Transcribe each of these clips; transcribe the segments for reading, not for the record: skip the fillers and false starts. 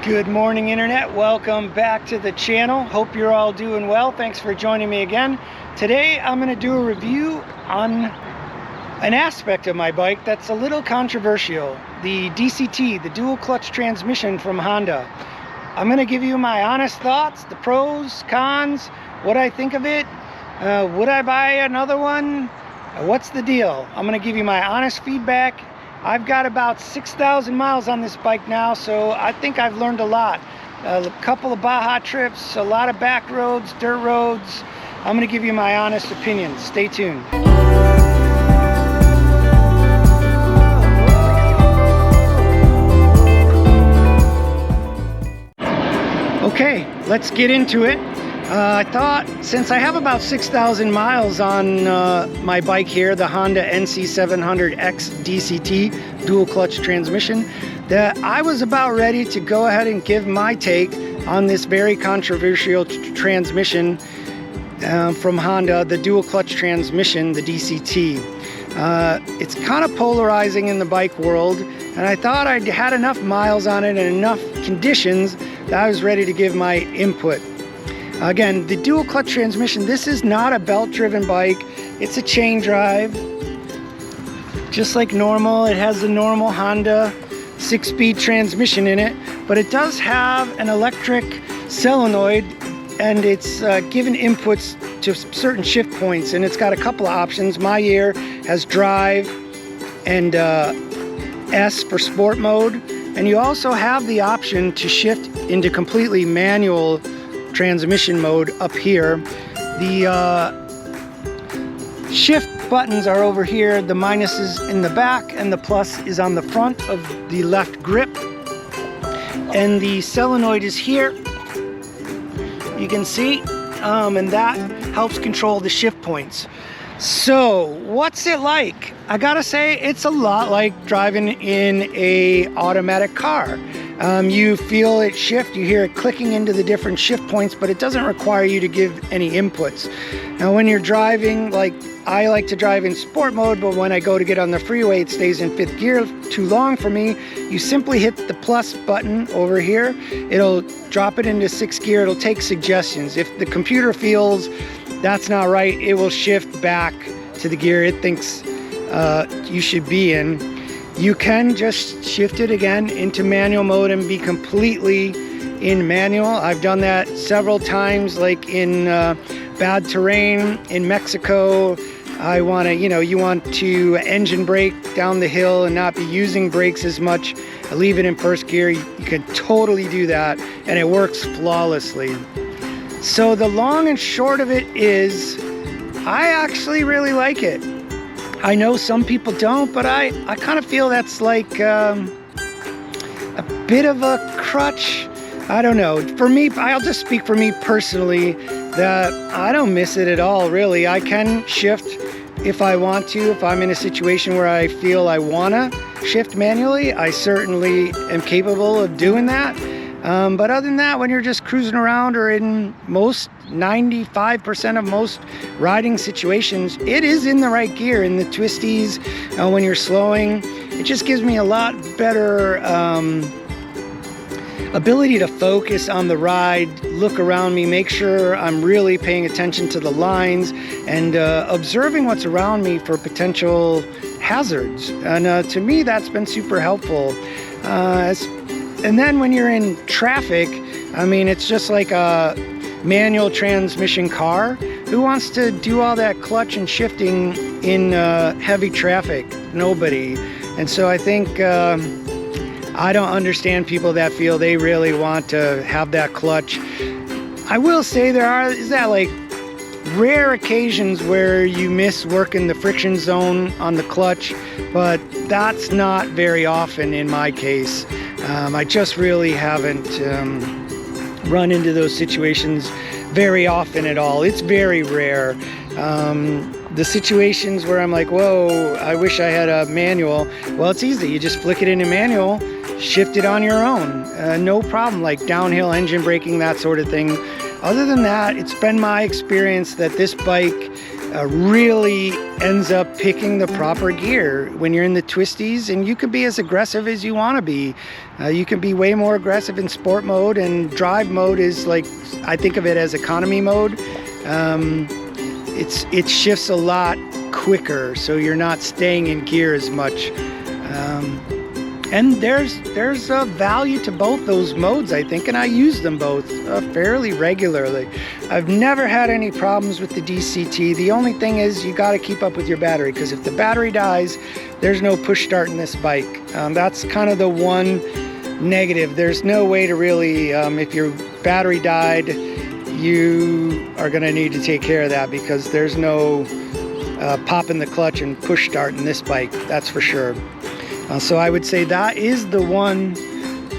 Good morning, Internet. Welcome back to the channel. Hope you're all doing well. Thanks for joining me again. Today I'm going to do a review on an aspect of my bike that's a little controversial. The DCT, the dual clutch transmission from Honda. I'm going to give you my honest thoughts, the pros, cons, what I think of it. Would I buy another one? What's the deal? I'm going to give you my honest feedback. I've got about 6,000 miles on this bike now, so I think I've learned a lot. A couple of Baja trips, a lot of back roads, dirt roads. I'm going to give you my honest opinion. Stay tuned. Okay, let's get into it. I thought, since I have about 6,000 miles on my bike here, the Honda NC700X DCT dual clutch transmission, that I was about ready to go ahead and give my take on this very controversial transmission from Honda, the dual clutch transmission, the DCT. It's kind of polarizing in the bike world, and I thought I'd had enough miles on it and enough conditions that I was ready to give my input. Again, the dual clutch transmission, this is not a belt-driven bike. It's a chain drive, just like normal. It has the normal Honda 6-speed transmission in it, but it does have an electric solenoid, and it's given inputs to certain shift points, and it's got a couple of options. My ear has drive and S for sport mode, and you also have the option to shift into completely manual transmission mode up here. The shift buttons are over here. The minus is in the back and the plus is on the front of the left grip, and the solenoid is here, you can see, and that helps control the shift points. So what's it like? I gotta say, it's a lot like driving in a automatic car. You feel it shift, you hear it clicking into the different shift points, but it doesn't require you to give any inputs. Now when you're driving, like I like to drive in sport mode, but when I go to get on the freeway, it stays in 5th gear too long for me. You simply hit the plus button over here. It'll drop it into 6th gear. It'll take suggestions. If the computer feels that's not right, it will shift back to the gear it thinks you should be in. You can just shift it again into manual mode and be completely in manual. I've done that several times, like in bad terrain in Mexico. I want to, you want to engine brake down the hill and not be using brakes as much. Leave it in 1st gear. You can totally do that, and it works flawlessly. So the long and short of it is, I actually really like it. I know some people don't, but I kind of feel that's like a bit of a crutch. I don't know. For me, I'll just speak for me personally, that I don't miss it at all, really. I can shift if I want to. If I'm in a situation where I feel I want to shift manually, I certainly am capable of doing that. But other than that, when you're just cruising around, or in most 95% of most riding situations, it is in the right gear. In the twisties, when you're slowing, it just gives me a lot better ability to focus on the ride, look around me, make sure I'm really paying attention to the lines, and observing what's around me for potential hazards. And to me, that's been super helpful. And then when you're in traffic, I mean, it's just like a manual transmission car. Who wants to do all that clutch and shifting in heavy traffic? Nobody. And so I think I don't understand people that feel they really want to have that clutch. I will say is that like rare occasions where you miss working the friction zone on the clutch, but that's not very often in my case. I just really haven't run into those situations very often at all. It's very rare. The situations where I'm like, whoa, I wish I had a manual. Well, it's easy. You just flick it into manual, shift it on your own. No problem, like downhill engine braking, that sort of thing. Other than that, it's been my experience that this bike really ends up picking the proper gear when you're in the twisties, and you can be as aggressive as you want to be. You can be way more aggressive in sport mode, and drive mode is like, I think of it as economy mode. It shifts a lot quicker, so you're not staying in gear as much. And there's a value to both those modes, I think, and I use them both fairly regularly. I've never had any problems with the DCT. The only thing is you got to keep up with your battery, because if the battery dies, there's no push start in this bike. That's kind of the one negative. There's no way to really, if your battery died, you are going to need to take care of that, because there's no popping the clutch and push start in this bike, that's for sure. So I would say that is the one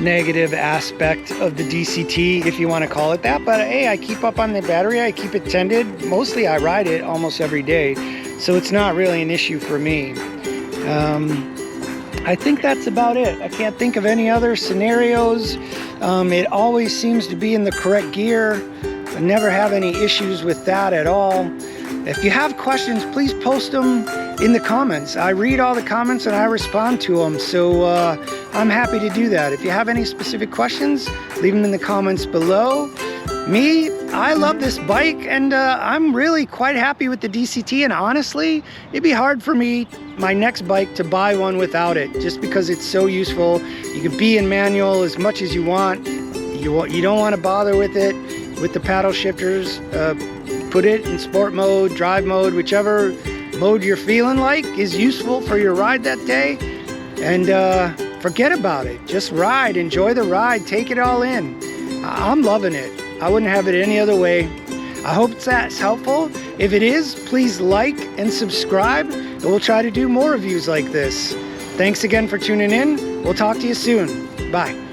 negative aspect of the DCT, if you want to call it that. But hey, I keep up on the battery, I keep it tended. Mostly I ride it almost every day, so it's not really an issue for me. I think that's about it. I can't think of any other scenarios. It always seems to be in the correct gear. I never have any issues with that at all. If you have questions, please post them in the comments. I read all the comments and I respond to them, so I'm happy to do that. If you have any specific questions, leave them in the comments below. Me, I love this bike, and I'm really quite happy with the DCT, and honestly, it'd be hard for me, my next bike, to buy one without it, just because it's so useful. You can be in manual as much as you want. You don't want to bother with it, with the paddle shifters. Put it in sport mode, drive mode, whichever mode you're feeling like is useful for your ride that day, and forget about it. Just ride, enjoy the ride, take it all in. I'm loving it. I wouldn't have it any other way. I hope that's helpful. If it is, please like and subscribe, and we'll try to do more reviews like this. Thanks again for tuning in. We'll talk to you soon. Bye.